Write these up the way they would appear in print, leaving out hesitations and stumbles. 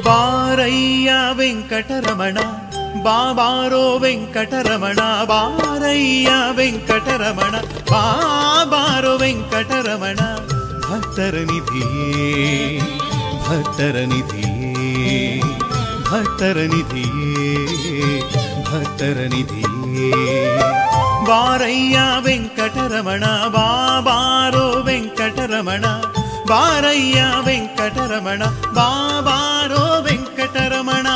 ಬಾರಯ್ಯ ವೆಂಕಟರಮಣ ಬಾಬಾರೋ ವೆಂಕಟರಮಣ ಬಾರಯ್ಯ ವೆಂಕಟರಮಣ ಬಾಬಾರೋ ವೆಂಕಟರಮಣ ಭಕ್ತರ ನಿಧಿಯೇ ಭಕ್ತರ ನಿಧಿಯೇ ಭಕ್ತರ ನಿಧಿಯೇ ಭಕ್ತರ ನಿಧಿಯೇ ಬಾರಯ್ಯ ವೆಂಕಟರಮಣ ಬಾಬಾರೋ ವೆಂಕಟರಮಣ ಬಾರಯ್ಯ ವೆಂಕಟರಮಣ ಬಾಬಾರೋ ವೆಂಕಟರಮಣ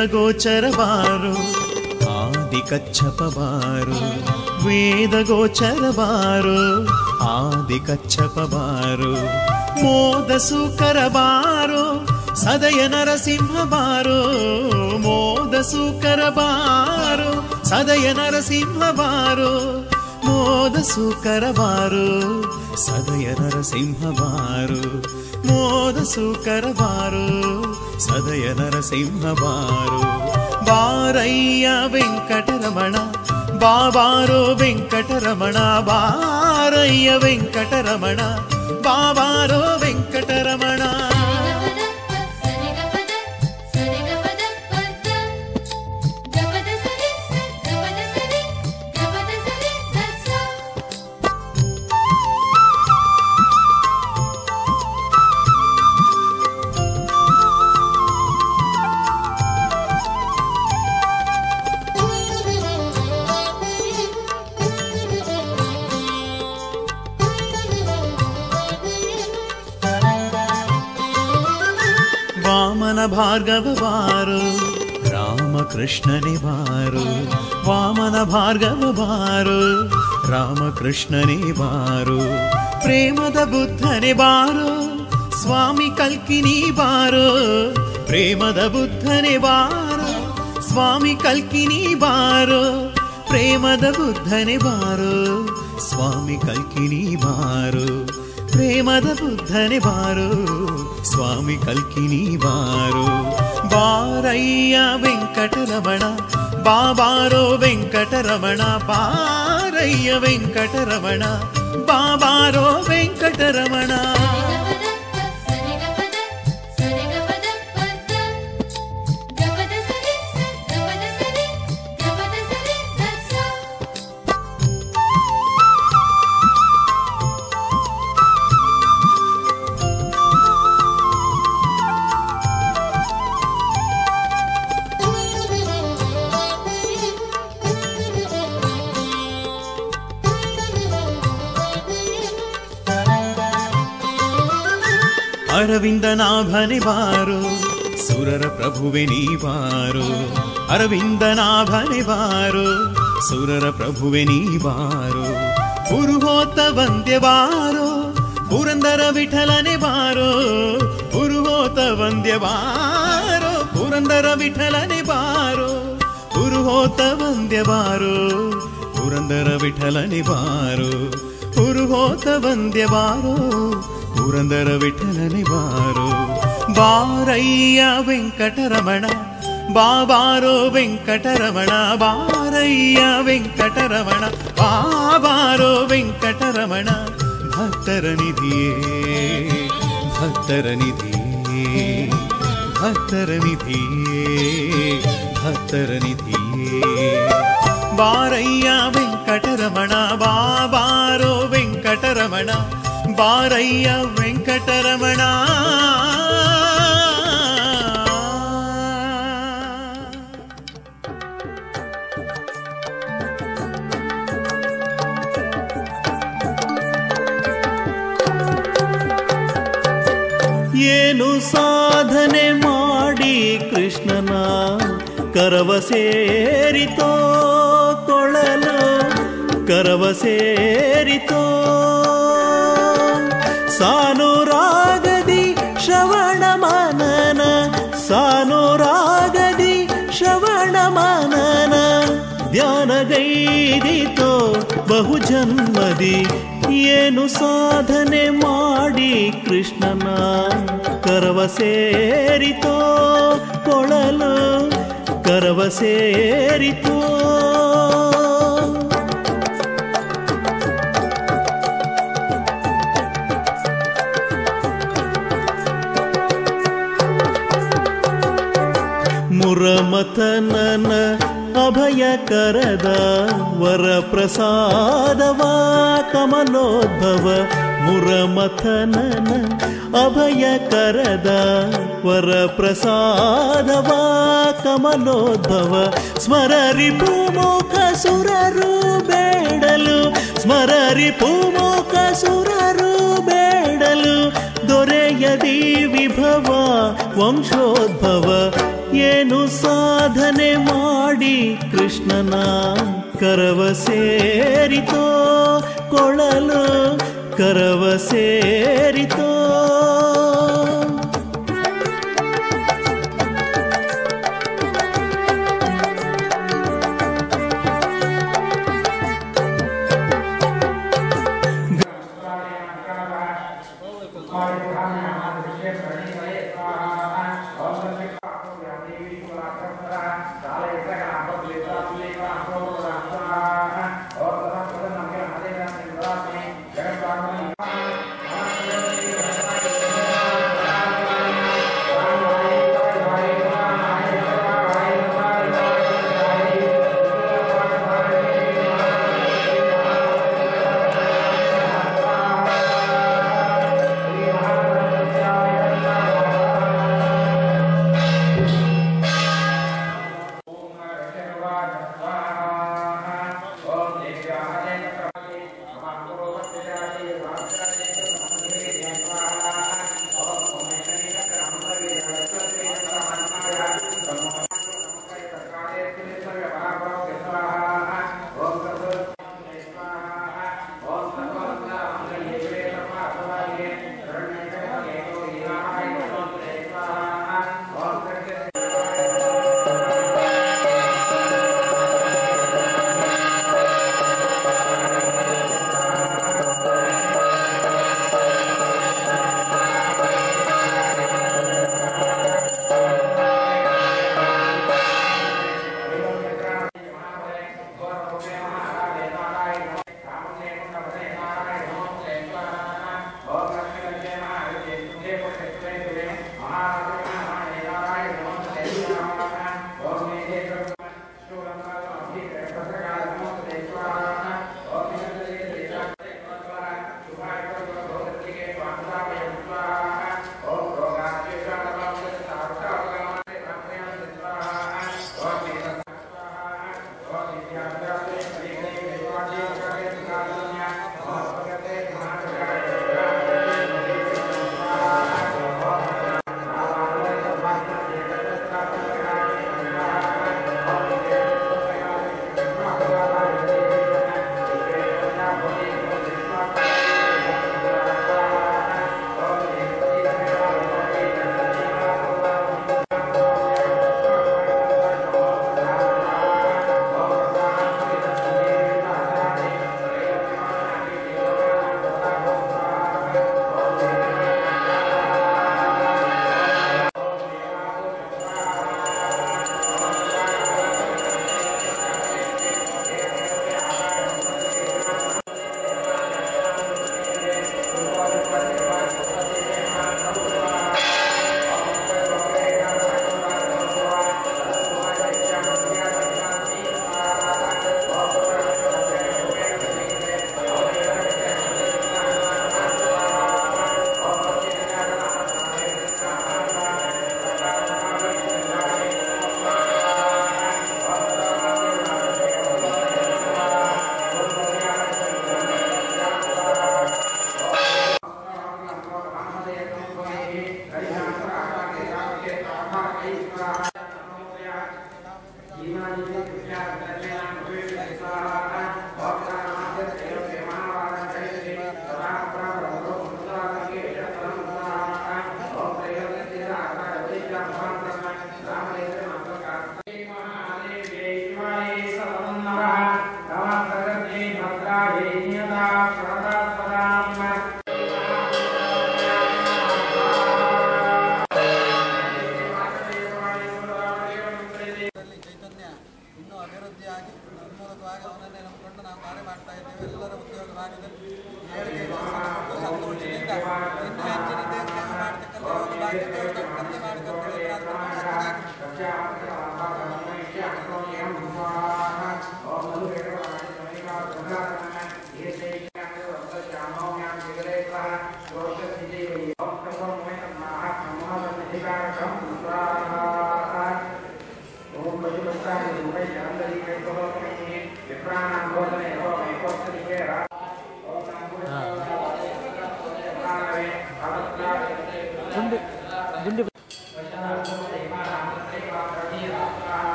ವೇದಗೋಚರವಾರು ಆದಿ ಕಚ್ಚಪವಾರು ವೇದಗೋಚರವಾರು ಆದಿ ಕಚ್ಚಪವಾರು ಮೋದ ಸುಕರಬಾರು ಸದಯ ನರಸಿಂಹಬಾರು ಮೋದ ಸುಕರಬಾರು ಸದಯ ನರಸಿಂಹಬಾರು ಮೋದ ಸುಕರಬಾರು ಸದಯ ನರಸಿಂಹಬಾರು ಮೋದ ಸುಕರಬಾರು ಸದಯ ನರಸಿಂಹಬಾರು ಬಾರಯ್ಯ ವೆಂಕಟರಮಣ ಬಾಬಾರೋ ವೆಂಕಟರಮಣ ಬಾರಯ್ಯ ವೆಂಕಟರಮಣ ಬಾಬಾರೋ ವೆಂಕಟರಮಣ ವಾಮನ ಭಾರ್ಗವ ಬಾರು ರಾಮಕೃಷ್ಣನೇ ಬಾರು ವಾಮನ ಭಾರ್ಗವ ಬಾರು ರಾಮಕೃಷ್ಣನೇ ಬಾರು ಪ್ರೇಮದ ಬುದ್ಧನೇ ಬಾರು ಸ್ವಾಮಿ ಕಲ್ಕಿನಿ ಬಾರು ಪ್ರೇಮದ ಬುದ್ಧನೇ ಬಾರು ಸ್ವಾಮಿ ಕಲ್ಕಿನಿ ಬಾರು ಪ್ರೇಮದ ಬುದ್ಧನೇ ಬಾರು ಸ್ವಾಮಿ ಕಲ್ಕಿನಿ ಬಾರು ಪ್ರೇಮದ ಬುದ್ಧನೇ ಬಾರು ಸ್ವಾಮಿ ಕಲ್ಕಿನಿ ಬಾರು ಬಾರಯ್ಯ ವೆಂಕಟರಮಣ ಬಾಬಾರೋ ವೆಂಕಟರಮಣ ಬಾರಯ್ಯ ವೆಂಕಟರಮಣ ಬಾಬಾರೋ ವೆಂಕಟರಮಣ ಅರವಿಂದನಾಭನೆ ಬಾರು ಸುರರ ಪ್ರಭುವೆ ನೀ ಬಾರು ಅರವಿಂದನಾಭನೆ ಬಾರು ಸುರರ ಪ್ರಭುವೆ ನೀ ಬಾರು ಪುರುಹೋತ ವಂದ್ಯ ಬಾರು ಪುರಂದರ ವಿಠಲನೆ ಬಾರು ಪುರುಹೋತ ವಂದ್ಯ ಬಾರು ಪುರಂದರ ವಿಠಲನೆ ಬಾರು ಪುರುಹೋತ ವಂದ್ಯ ಬಾರು ಪುರಂದರ ವಿಠಲನೆ ಬಾರು ಪುರುಹೋತ ವಂದ್ಯ ಬಾರು ಪುರಂದರ ವಿಠಲನೆ ಬಾರು ಬಾರಯ್ಯ ವೆಂಕಟರಮಣ ಬಾಬಾರೋ ವೆಂಕಟರಮಣ ಬಾರಯ್ಯ ವೆಂಕಟರಮಣ ಬಾಬಾರೋ ವೆಂಕಟರಮಣ ಭಕ್ತರ ನಿಧಿಯೇ ಭಕ್ತರ ನಿಧಿಯೇ ಭಕ್ತರ ನಿಧಿಯೇ ಭಕ್ತರ ನಿಧಿಯೇ ಬಾರಯ್ಯ ವೆಂಕಟರಮಣ ಬಾಬಾರೋ ವೆಂಕಟರಮಣ ಬಾರಯ್ಯ ವೆಂಕಟರಮಣ ಏನು ಸಾಧನೆ ಮಾಡಿ ಕೃಷ್ಣನ ಕರವ ಸೇರಿತೋ ಕೊಳಲು ಕರವ ಸೇರಿತೋ ಸಾನುರಾಗದಿ ಶ್ರವಣ ಬಹು ಜನ್ಮದಿ ಏನು ಸಾಧನೆ ಮಾಡಿ ಕೃಷ್ಣನ ಕರವ ಸೇರಿತೋ ಕೊಳಲು ಕರವ ಸೇರಿತೋ. ಮುರಮಥನನ ಅಭಯ ಕರದ ವರ ಪ್ರಸಾದವ ಕಮಲೋದ್ಭವ. ಮುರಮಥನನ ಅಭಯ ಕರದ ವರ ಪ್ರಸಾದವ ಕಮಲೋದ್ಭವ. ಸ್ಮರರಿ ಭೂಮುಖ ಸುರರು ಬೇಡಲು ಸ್ಮರರಿ ಭೂಮುಖ ಸುರರು ಬೇಡಲು ದೊರೆಯದಿ ವಿಭವ ವಂಶೋದ್ಭವ. ಏನು ಸಾಧನೆ ಮಾಡಿ ಕೃಷ್ಣನ ಕರವ ಸೇರಿತೋ ಕೊಳಲು ಕರವ ಸೇರಿತೋ.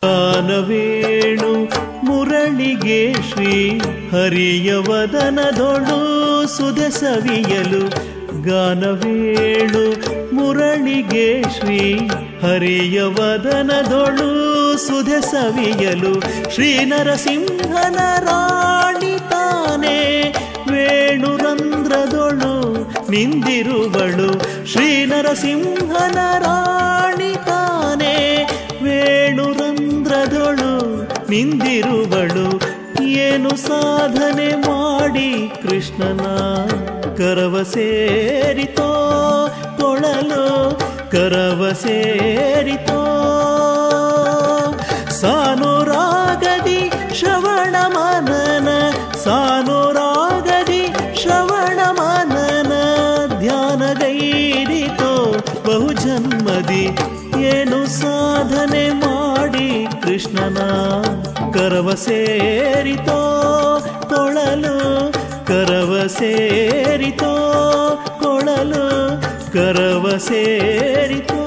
ಗಾನವೇಣು ಮುರಳಿಗೆ ಶ್ರೀ ಹರಿಯ ವದನದೊಳು ಸುಧೆ ಸವಿಯಲು ಗಾನವೇಣು ಮುರಳಿಗೆ ಶ್ರೀ ಹರಿಯ ವದನದೊಳು ಸುಧೆ ಸವಿಯಲು ಶ್ರೀ ನರಸಿಂಹನ ರಾಣಿ ತಾನೇ ವೇಣುರಂಧ್ರದೊಳು ನಿಂದಿರುವಳು ಶ್ರೀ ನರಸಿಂಹನ ರಾಣಿ ತಾನೇ ವೇಣುರಂಧ್ರದೊಳು ನಿಂದಿರುವಳು ಏನು ಸಾಧನೆ ಮಾಡಿ ಕೃಷ್ಣನ ಕರವ ಸೇರಿತೋ ತೊಳಲು ಕರವ ಸೇರಿತೋ ಸಾನುರಾಗದಿ ಶ್ರವಣ ಮನನ ಸಾನುರಾಗದಿ ಶ್ರವಣ ಮನನ ಧ್ಯಾನಗೈರಿತೋ ಬಹುಜನ್ಮದಿ ಏನು ಸಾಧನೆ ಮಾಡಿ ಕೃಷ್ಣನ ಕರವ ಸೇರಿತೋ ಕೊಳಲು ಕರವ ಸೇರಿತೋ ಕೊಳಲು ಕರವ ಸೇರಿತೋ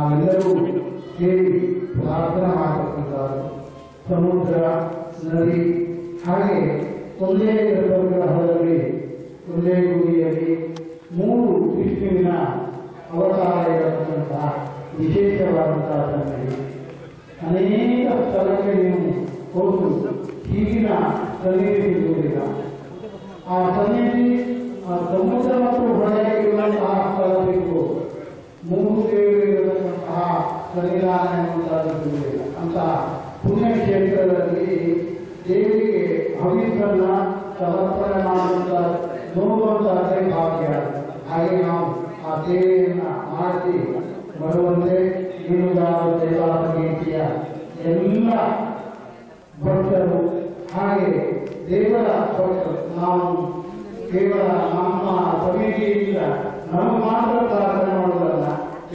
ನಾವೆಲ್ಲರೂ ಸೇರಿ ಪ್ರಾರ್ಥನೆ ಮಾಡತಕ್ಕಂಥದ್ದು. ಸಮುದ್ರ, ನದಿ, ಹಾಗೆ ಒಂದೇ ಗರ್ಭಗೃಹದಲ್ಲಿ ಒಂದೇ ಗುಡಿಯಲ್ಲಿ 3 ವಿಷ್ಣುವಿನ ಅವತಾರ ಇರತಕ್ಕಂತಹ ವಿಶೇಷವಾದಂತಹ ಸನ್ನಿಧಿ. ಅನೇಕ ಸ್ಥಳಕ್ಕೆ ನೀವು ಹೋಗು ಈಗಿನ ಸನ್ನಿಧಿ ಇರುವುದಿಲ್ಲ. ಆ ಸನ್ನಿಧಿ ಸಮುದ್ರ ಮತ್ತು ಹೊಳೆಯಾಗಿರುವಂತಹ ಸ್ಥಳ ಬೇಕು. 3 ದೇವರು ಇರತಕ್ಕಂತಹ ಸನ್ನಿಧಾನ ಎನ್ನುವಂತಹದ್ದಿರುವುದಿಲ್ಲ. ಅಂತಹ ಪುಣ್ಯಕ್ಷೇತ್ರದಲ್ಲಿ ದೇವರಿಗೆ ಹವಿಸನ್ನ ಸಮರ್ಪಣೆ ಮಾಡುವಂತ ನೋಡುವಂತಹದ್ದೇ ಭಾಗ್ಯ. ಹಾಗೆ ನಾವು ಆ ಸೇವೆಯನ್ನ ಮಾಡಿ ಬರುವಂತೆ ಮೀನುಗಾರ ದೇವಾಲಯೀಯ ಎಲ್ಲ ಭಕ್ತರು ಹಾಗೆ ದೇವರ ಭಕ್ತರು ನಾವು ಕೇವಲ ನಮ್ಮ ಸಮಿತಿಯಿಂದ ನಮಗೆ ಮಾತ್ರ ಪ್ರಾರ್ಥನೆ ಮಾಡುವುದಲ್ಲ,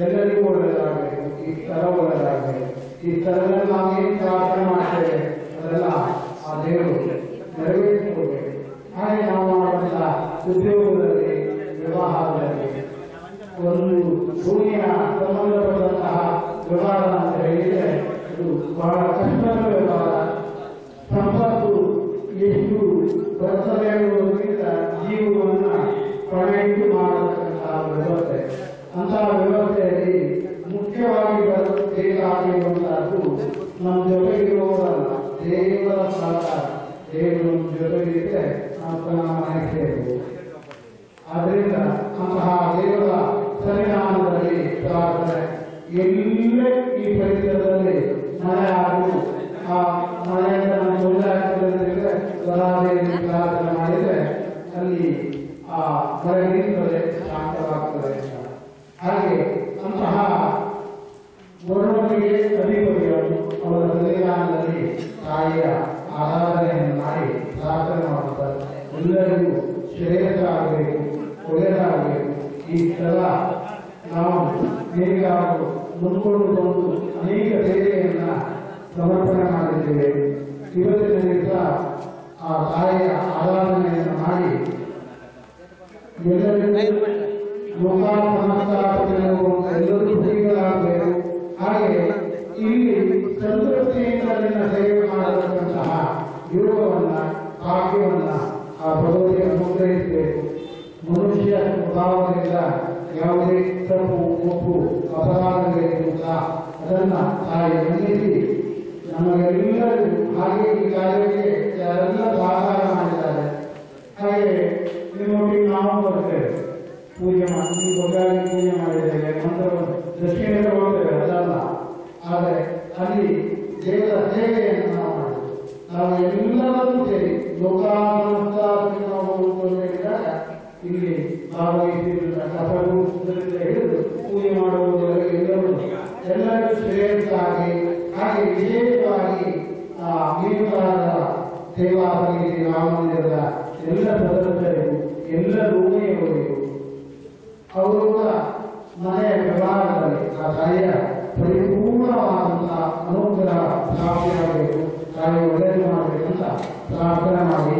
ಎಲ್ಲರಿಗೂ ಒಳ್ಳೆಯದಾಗಬೇಕು. ಈ ಸ್ಥಳ ಒಳ್ಳೆಯದಾಗಬೇಕು. ಈ ಸ್ಥಳದಲ್ಲಿ ನಾವೇನು ಪ್ರಾರ್ಥನೆ ಮಾಡ್ತೇವೆ ಅದೆಲ್ಲ ಆ ದೇವರು ನೆರವೇರಿಸಿಕೊಡ್ಬೇಕು. ಹಾಗೆ ನಾವು ಮಾಡುವಂತಹ ಉದ್ಯೋಗದಲ್ಲಿ, ವ್ಯವಹಾರದಲ್ಲಿ ಒಂದು ಭೂಮಿಯ ಸಂಬಂಧಪಟ್ಟಂತಹ ವ್ಯವಹಾರ ಅಂತ ಹೇಳಿದರೆ ಇದು ಬಹಳ ಕಷ್ಟದ ವ್ಯವಹಾರ. ಸಂಪತ್ತು ಎಷ್ಟು ಬರ್ತದೆ ಅನ್ನೋದಕ್ಕಿಂತ ಜೀವವನ್ನು ಪಡೆಯಿತು ಮಾಡತಕ್ಕಂತಹ ವ್ಯವಸ್ಥೆ. ಅಂತಹ ವ್ಯವಸ್ಥೆಯಲ್ಲಿ ಮುಖ್ಯವಾಗಿ ಬೇಕಾಗಿರುವಂತಹದ್ದು ನಮ್ಮ ಜೊತೆಗಿರುವವರಲ್ಲ, ದೇವರ ಸಹಕಾರ. ದೇವರು ಜೊತೆಗಿದ್ದರೆ ನಮ್ಮ ಮನೆಗೆ ಸೇರಬಹುದು. ಆದ್ದರಿಂದ ಅಂತಹ ದೇವರ ಸನ್ನಿಧಾನದಲ್ಲಿ ಪ್ರಾರ್ಥನೆ ಎಲ್ಲೇ ಈ ಪರಿಸರದಲ್ಲಿ ಮಳೆ ಆಗು ಆ ಮಳೆಯಿಂದ ನಮ್ಮ ತೊಂದರೆ ಆಗ್ತದೆ ಸ್ವರಾದೇವಿ ಪ್ರಾರ್ಥನೆ ಮಾಡಿದರೆ ಅಲ್ಲಿ ಆ ಮಳೆ ನಿಂತದೆ, ಶಾಂತವಾಗ್ತದೆ. ಹಾಗೆ ಅಂತಹ ವರ್ಣಗಳಿಗೆ ಅಧಿಪತಿಯನ್ನು ಅವರ ಸನ್ನಿಧಾನದಲ್ಲಿ ತಾಯಿಯ ಆರಾಧನೆಯನ್ನು ಮಾಡಿ ಪ್ರಾರ್ಥನೆ ಮಾಡುತ್ತಾರೆ. ಎಲ್ಲರಿಗೂ ಶ್ರೇಯಸ್ಸಾಗಬೇಕು, ಒಳ್ಳೆಯದಾಗಬೇಕು. ಈ ಸ್ಥಳ ನಾವು ಹೇಗಾದರೂ ಮುಂದ್ಕೊಂಡು ಬಂದು ಅನೇಕ ಸೇವೆಯನ್ನ ಸಮರ್ಪಣೆ ಮಾಡಿದ್ದೇವೆ. ಇವತ್ತಿನ ದಿವಸ ಆ ತಾಯಿಯ ಆರಾಧನೆಯನ್ನು ಮಾಡಿ ಎಲ್ಲರಿಗೂ ಲೋಕಾತ್ಮಕತೆಯನ್ನು ಎಲ್ಲರೂ ಪ್ರಿಯರಾಗಬೇಕು. ಹಾಗೆ ಇಲ್ಲಿ ಸಂತೃಪ್ತಿಯಿಂದ ಸೇವೆ ಮಾಡತಕ್ಕಂತಹ ಯೋಗವನ್ನ, ಭಾಗ್ಯವನ್ನ ಆ ಭಗವತಿ ಅನುಗ್ರಹಿಸಬೇಕು. ಮನುಷ್ಯ ಸ್ವಭಾವದಿಂದ ಯಾವುದೇ ತಪ್ಪು, ಒಪ್ಪು, ಅಪರಾಧಗಳಿರುವುದಿಲ್ಲ. ಅದನ್ನ ತಾಯಿ ಮನ್ನಿಸಿ ನಮಗೆಲ್ಲರೂ ಹಾಗೆ ಈ ಕಾರ್ಯಕ್ಕೆ ಯಾರೆಲ್ಲ ಸಹಕಾರ ಮಾಡಿದ್ದಾರೆ. ಹಾಗೆ ನಿಮ್ಮೊಟ್ಟಿಗೆ ನಾವು ಬರ್ತೇವೆ, ಪೂಜೆ ಮಾಡಿ ಬಗಾಗಿ ಪೂಜೆ ಮಾಡಿದ್ದೇವೆ, ಮಂತ್ರವನ್ನು ದಕ್ಷಿಣೆ ತಗೊಳ್ತೇವೆ, ಅದಲ್ಲ. ಆದರೆ ಅಲ್ಲಿ ದೇವರ ಸೇವೆಯನ್ನು ನಾವು ಮಾಡಿದ್ದೇವೆ. ನಾವು ಎಲ್ಲರೂ ಸೇರಿ ಲೋಕಾನುಸಾರ ಇಲ್ಲಿ ಭಾಗವಹಿಸಿದ ಕಸದಿಂದ ಹಿಡಿದು ಪೂಜೆ ಮಾಡುವುದರಲ್ಲಿ ಎಲ್ಲರೂ ಶ್ರೇಯಸ್ಸಾಗಿ, ಹಾಗೆ ವಿಶೇಷವಾಗಿ ಮೀನುಗಾರರ ಸೇವಾ ಸಮಿತಿ ರಾಮಮಂದಿರದ ಎಲ್ಲ ಸದಸ್ಯರಿಗೂ, ಎಲ್ಲ ರೂಮಿಯವರಿಗೂ ಅವರು ಕೂಡ ಮನೆಯ ವ್ಯವಹಾರದಲ್ಲಿ ಆ ತಾಯಿಯ ಪರಿಪೂರ್ಣವಾದಂತಹ ಅನುಗ್ರಹ ಪ್ರಾಪ್ತಿಯಾಗಬೇಕು, ತಾಯಿ ಒಳ್ಳೆಯದು ಮಾಡಬೇಕಂತ ಪ್ರಾರ್ಥನೆ ಮಾಡಿ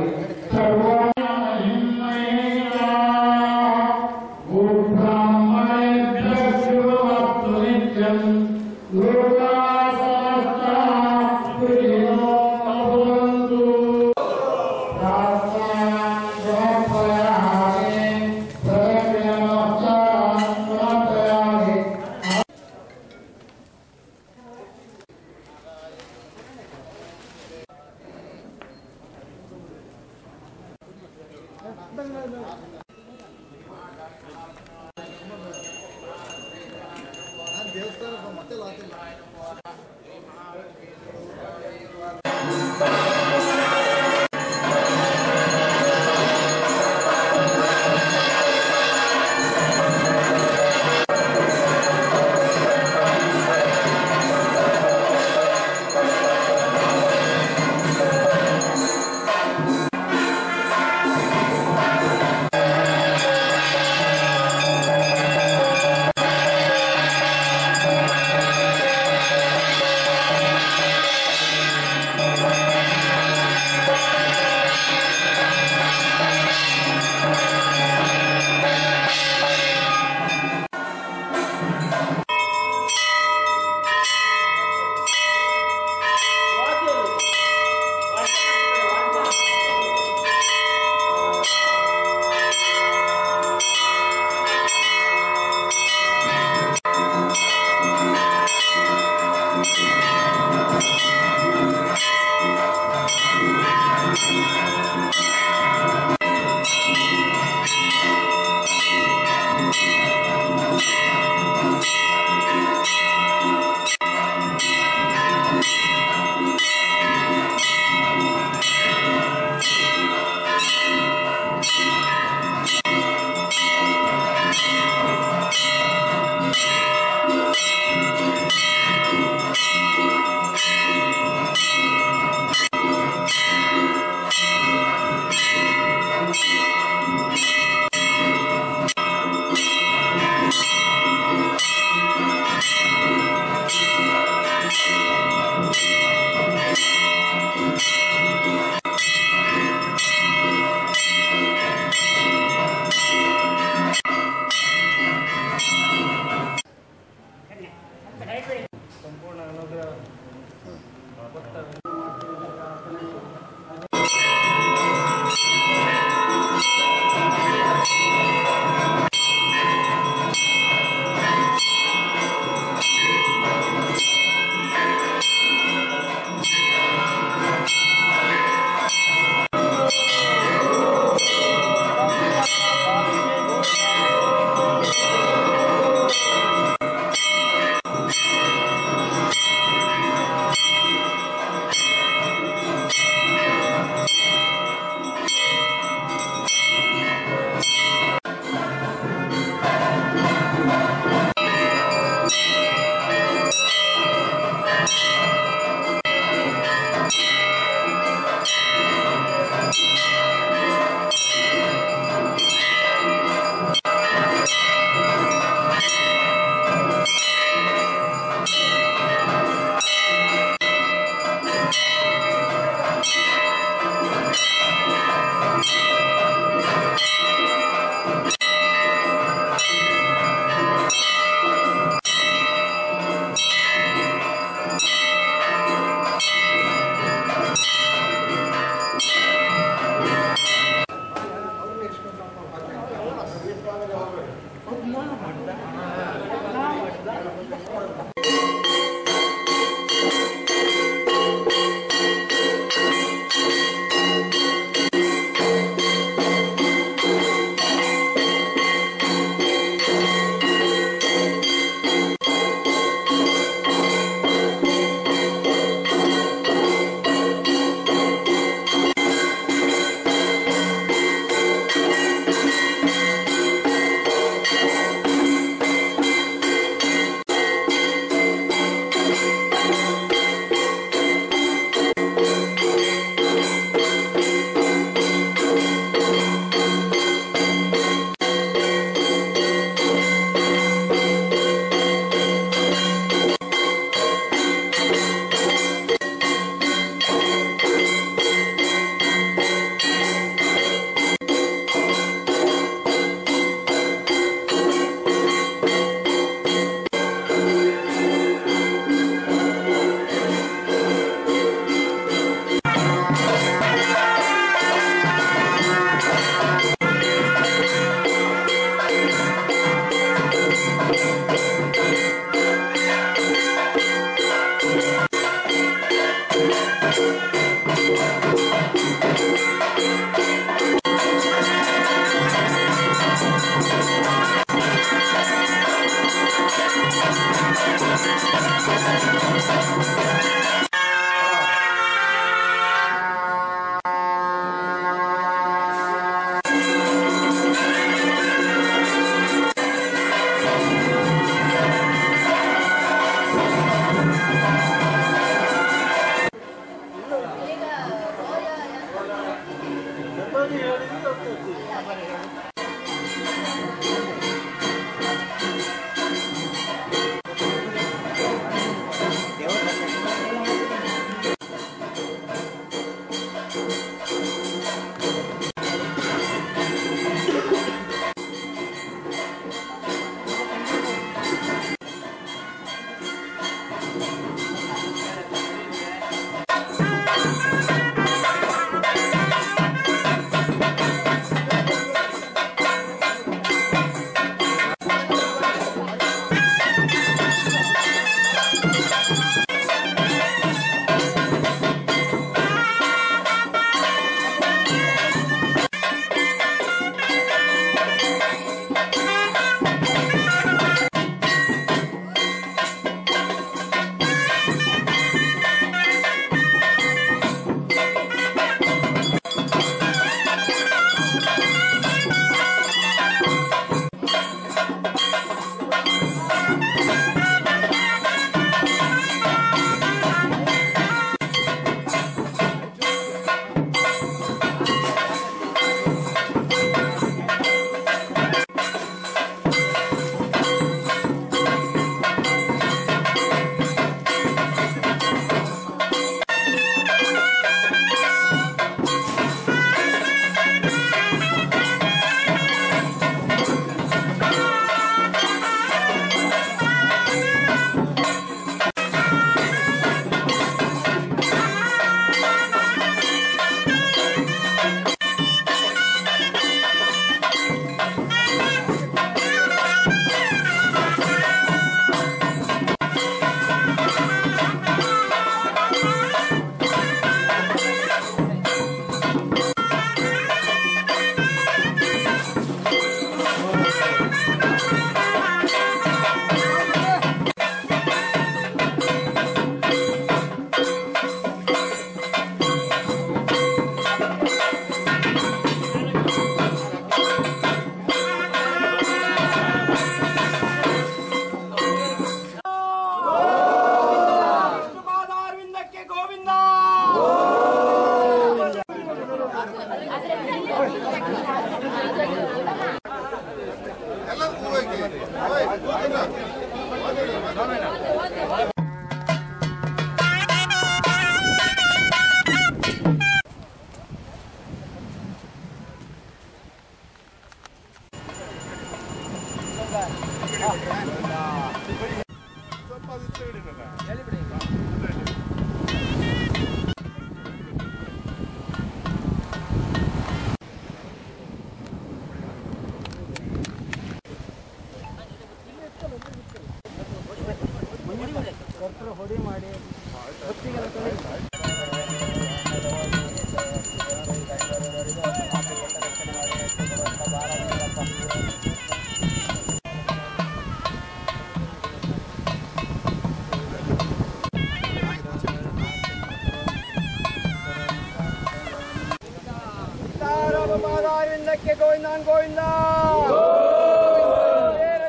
ಪಾದಾರವಿಂದಕ್ಕೆ ಗೋವಿಂದಾನ್ ಗೋವಿಂದ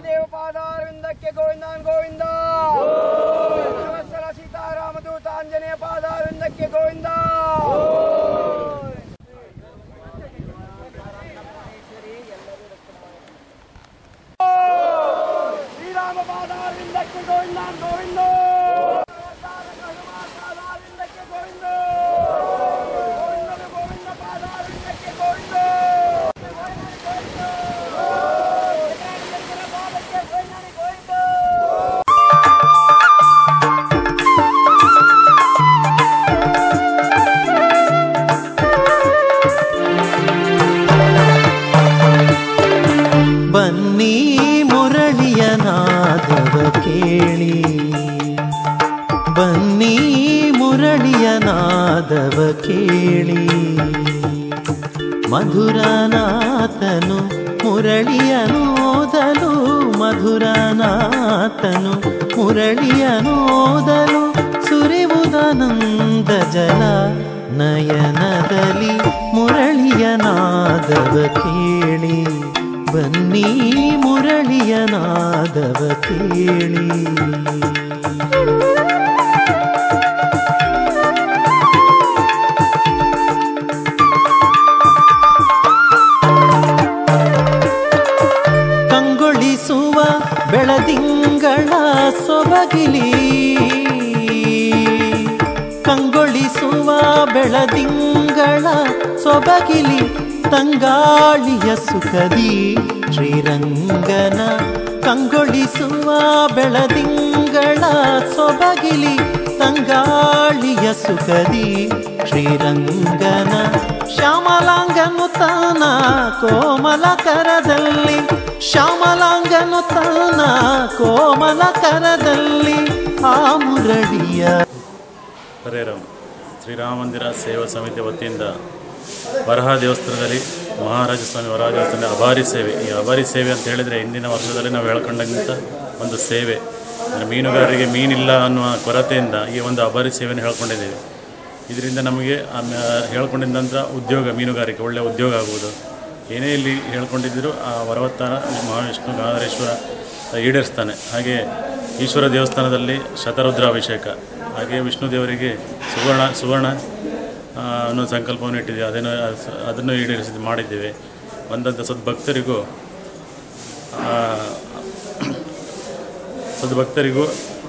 ದೇವ ಪಾದಾರವಿಂದಕ್ಕೆ ಗೋವಿಂದಾನ್ ಗೋವಿಂದ ಸೀತಾರಾಮ ದೂತ ಆಂಜನೇಯ ಪಾದಾರವಿಂದಕ್ಕೆ ಗೋವಿಂದ ಶ್ರೀರಾಮ ಪಾದಾರವಿಂದಕ್ಕೆ ಗೋವಿಂದಾನ್ ಗೋವಿಂದ ಪಾದಾರವಿಂದಕ್ಕೆ ಗೋವಿಂದ ಬನ್ನಿ ಮುರಳಿಯ ನಾದವ ಕೇಳಿ, ಬನ್ನಿ ಮುರಳಿಯ ನಾದವ ಕೇಳಿ, ಮಧುರನಾಥನು ಮುರಳಿಯನೋದಲು, ಮಧುರನಾಥನು ಮುರಳಿಯನೋದಲು, ಸುರಿವುದಾನಂದ ಜಲ ನಯನದಲ್ಲಿ ಮುರಳಿಯ ನಾದವ ಕೇಳಿ, ಬನ್ನಿ ಮುರಳಿಯ ನಾದವ ಕೇಳಿ. ಕಂಗೊಳಿಸುವ ಬೆಳದಿಂಗಳ ಸೊಬಗಿಲಿ, ಕಂಗೊಳಿಸುವ ಬೆಳದಿಂಗಳ ಸೊಬಗಿಲಿ, ತಂಗಾಳಿಯ ಸುಖದಿ ಶ್ರೀರಂಗನ, ಕಂಗೊಳಿಸುವ ಬೆಳದಿಂಗಳ ಸೊಬಗಿಲಿ, ತಂಗಾಳಿಯ ಸುಖದಿ ಶ್ರೀರಂಗನ, ಶ್ಯಾಮಲಾಂಗನು ತಾನ ಕೋಮಲ ಕರದಲ್ಲಿ, ಶ್ಯಾಮಲಾಂಗನು ತಾನ ಕೋಮಲ ಕರದಲ್ಲಿ, ಆ ಮುರಳಿಯ. ಹರೇ ರಾಮ್. ಶ್ರೀರಾಮ ಮಂದಿರ ಸೇವಾ ಸಮಿತಿ ವತಿಯಿಂದ ವರಹ ದೇವಸ್ಥಾನದಲ್ಲಿ ಮಹಾರಾಜ ಸ್ವಾಮಿ ವರಹ ದೇವಸ್ಥಾನದ ಅಬಾರಿ ಸೇವೆ. ಈ ಅಬಾರಿ ಸೇವೆ ಅಂತ ಹೇಳಿದರೆ ಇಂದಿನ ವರ್ಷದಲ್ಲಿ ನಾವು ಹೇಳ್ಕೊಂಡಂಥ ಒಂದು ಸೇವೆ. ಮೀನುಗಾರರಿಗೆ ಮೀನಿಲ್ಲ ಅನ್ನುವ ಕೊರತೆಯಿಂದ ಈ ಒಂದು ಅಬಾರಿ ಸೇವೆಯನ್ನು ಹೇಳ್ಕೊಂಡಿದ್ದೇವೆ. ಇದರಿಂದ ನಮಗೆ ಹೇಳ್ಕೊಂಡಿದ್ದ ನಂತರ ಉದ್ಯೋಗ, ಮೀನುಗಾರಿಕೆ ಒಳ್ಳೆಯ ಉದ್ಯೋಗ ಆಗುವುದು. ಏನೇ ಇಲ್ಲಿ ಹೇಳ್ಕೊಂಡಿದ್ದರೂ ಆ ವರವತ್ತಾರ ಮಹಾವಿಷ್ಣು ಗಂಗಾಧರೇಶ್ವರ ಈಡೇರಿಸ್ತಾನೆ. ಹಾಗೆ ಈಶ್ವರ ದೇವಸ್ಥಾನದಲ್ಲಿ ಶತರುದ್ರಾಭಿಷೇಕ, ಹಾಗೆ ವಿಷ್ಣು ದೇವರಿಗೆ ಸುವರ್ಣ ಅನ್ನೋ ಸಂಕಲ್ಪವನ್ನು ಇಟ್ಟಿದ್ದೀವಿ. ಅದನ್ನು ಈಡೇರಿಸಿ ಮಾಡಿದ್ದೇವೆ. ಬಂದಂಥ ಸದ್ಭಕ್ತರಿಗೂ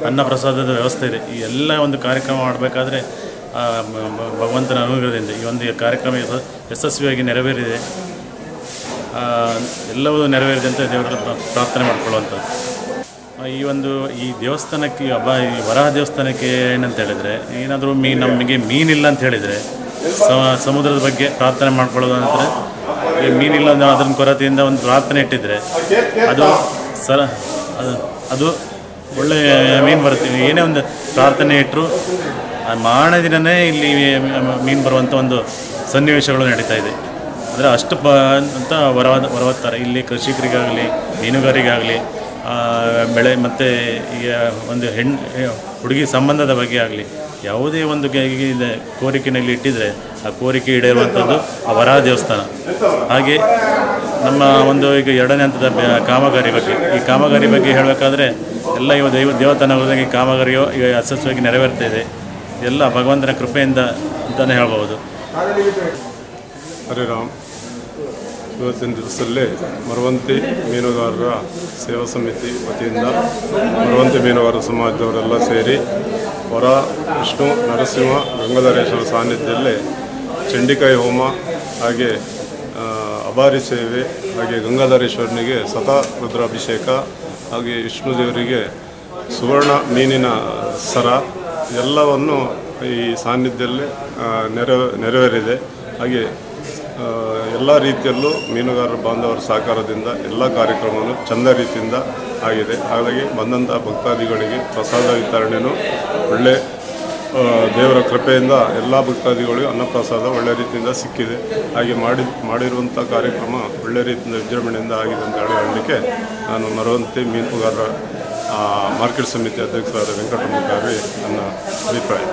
ಅನ್ನಪ್ರಸಾದದ ವ್ಯವಸ್ಥೆ ಇದೆ. ಈ ಎಲ್ಲ ಒಂದು ಕಾರ್ಯಕ್ರಮ ಮಾಡಬೇಕಾದ್ರೆ ಭಗವಂತನ ಅನುಗ್ರಹದಿಂದ ಈ ಒಂದು ಕಾರ್ಯಕ್ರಮ ಯಶಸ್ವಿಯಾಗಿ ನೆರವೇರಿದೆ. ಎಲ್ಲವೂ ನೆರವೇರಿದೆ ಅಂತ ದೇವರ ಪ್ರಾರ್ಥನೆ ಮಾಡಿಕೊಳ್ಳುವಂಥದ್ದು. ಈ ದೇವಸ್ಥಾನಕ್ಕೆ ಈ ವರಹ ದೇವಸ್ಥಾನಕ್ಕೆ ಏನಂತ ಹೇಳಿದರೆ, ಏನಾದರೂ ನಮಗೆ ಮೀನಿಲ್ಲ ಅಂತ ಹೇಳಿದರೆ ಸಮುದ್ರದ ಬಗ್ಗೆ ಪ್ರಾರ್ಥನೆ ಮಾಡ್ಕೊಳ್ಳೋದು. ಅಂದರೆ ಈ ಮೀನಿಲ್ಲ ಅಂದರೆ ಅದರ ಕೊರತೆಯಿಂದ ಒಂದು ಪ್ರಾರ್ಥನೆ ಇಟ್ಟಿದ್ದರೆ ಅದು ಒಳ್ಳೆಯ ಮೀನು ಬರ್ತೀವಿ. ಏನೇ ಒಂದು ಪ್ರಾರ್ಥನೆ ಇಟ್ಟರು ಮಾರನೇ ದಿನವೇ ಇಲ್ಲಿ ಮೀನು ಬರುವಂಥ ಒಂದು ಸನ್ನಿವೇಶಗಳು ನಡೀತಾ ಇದೆ. ಅಂದರೆ ಅಷ್ಟು ಅಂತ ವರವತ್ತಾರೆ. ಇಲ್ಲಿ ಕೃಷಿಕರಿಗಾಗಲಿ ಮೀನುಗಾರಿಗಾಗಲಿ ಬೆಳೆ ಮತ್ತು ಈಗ ಒಂದು ಹುಡುಗಿ ಸಂಬಂಧದ ಬಗ್ಗೆ ಆಗಲಿ ಯಾವುದೇ ಒಂದು ಕೋರಿಕೆಯಲ್ಲಿ ಇಟ್ಟಿದ್ರೆ ಆ ಕೋರಿಕೆ ಈಡೇರುವಂಥದ್ದು ಆ ವರಹ ದೇವಸ್ಥಾನ. ಹಾಗೆ ನಮ್ಮ ಒಂದು ಈಗ ಎರಡನೇ ಹಂತದ ಕಾಮಗಾರಿ ಬಗ್ಗೆ, ಈ ಕಾಮಗಾರಿ ಬಗ್ಗೆ ಹೇಳಬೇಕಾದ್ರೆ ಎಲ್ಲ ಇವ ದೇವತನವಾಗಿ ಕಾಮಗಾರಿಯು ಈಗ ಯಶಸ್ವಿಯಾಗಿ ನೆರವೇರ್ತಾ ಇದೆ. ಎಲ್ಲ ಭಗವಂತನ ಕೃಪೆಯಿಂದ ಅಂತಲೇ ಹೇಳ್ಬೋದು. ಹರೇ ರಾಮ್. ಇವತ್ತಿನ ದಿವಸದಲ್ಲಿ ಮರವಂತಿ ಮೀನುಗಾರರ ಸೇವಾ ಸಮಿತಿ ವತಿಯಿಂದ ಮರವಂತಿ ಮೀನುಗಾರರ ಸಮಾಜದವರೆಲ್ಲ ಸೇರಿ ವರಹ ವಿಷ್ಣು ನರಸಿಂಹ ಗಂಗಾಧರೇಶ್ವರ ಸಾನ್ನಿಧ್ಯದಲ್ಲಿ ಚಂಡಿಕಾಯಿ ಹೋಮ, ಹಾಗೆ ಅಬಾರಿ ಸೇವೆ, ಹಾಗೆ ಗಂಗಾಧರೇಶ್ವರನಿಗೆ ಶತರುದ್ರಾಭಿಷೇಕ, ಹಾಗೆ ವಿಷ್ಣು ದೇವರಿಗೆ ಸುವರ್ಣ ಮೀನಿನ ಸರ ಎಲ್ಲವನ್ನು ಈ ಸಾನ್ನಿಧ್ಯದಲ್ಲಿ ನೆರವೇರಿದೆ. ಹಾಗೆ ಎಲ್ಲ ರೀತಿಯಲ್ಲೂ ಮೀನುಗಾರರ ಬಾಂಧವರ ಸಹಕಾರದಿಂದ ಎಲ್ಲ ಕಾರ್ಯಕ್ರಮವನ್ನು ಚೆಂದ ರೀತಿಯಿಂದ ಆಗಿದೆ. ಹಾಗಾಗಿ ಬಂದಂಥ ಭಕ್ತಾದಿಗಳಿಗೆ ಪ್ರಸಾದ ವಿತರಣೆಯೂ ಒಳ್ಳೆ ದೇವರ ಕೃಪೆಯಿಂದ ಎಲ್ಲ ಭಕ್ತಾದಿಗಳಿಗೂ ಅನ್ನಪ್ರಸಾದ ಒಳ್ಳೆ ರೀತಿಯಿಂದ ಸಿಕ್ಕಿದೆ. ಹಾಗೆ ಮಾಡಿರುವಂಥ ಕಾರ್ಯಕ್ರಮ ಒಳ್ಳೆ ರೀತಿಯಿಂದ ವಿಜೃಂಭಣೆಯಿಂದ ಆಗಿದೆ ಅಂತ ಹೇಳಲಿಕ್ಕೆ ನಾನು ಮರವಂತಿ ಮೀನುಗಾರರ ಮಾರ್ಕೆಟ್ ಸಮಿತಿ ಅಧ್ಯಕ್ಷರಾದ ವೆಂಕಟರಮಣ ಗಾವಿ ನನ್ನ ಅಭಿಪ್ರಾಯ.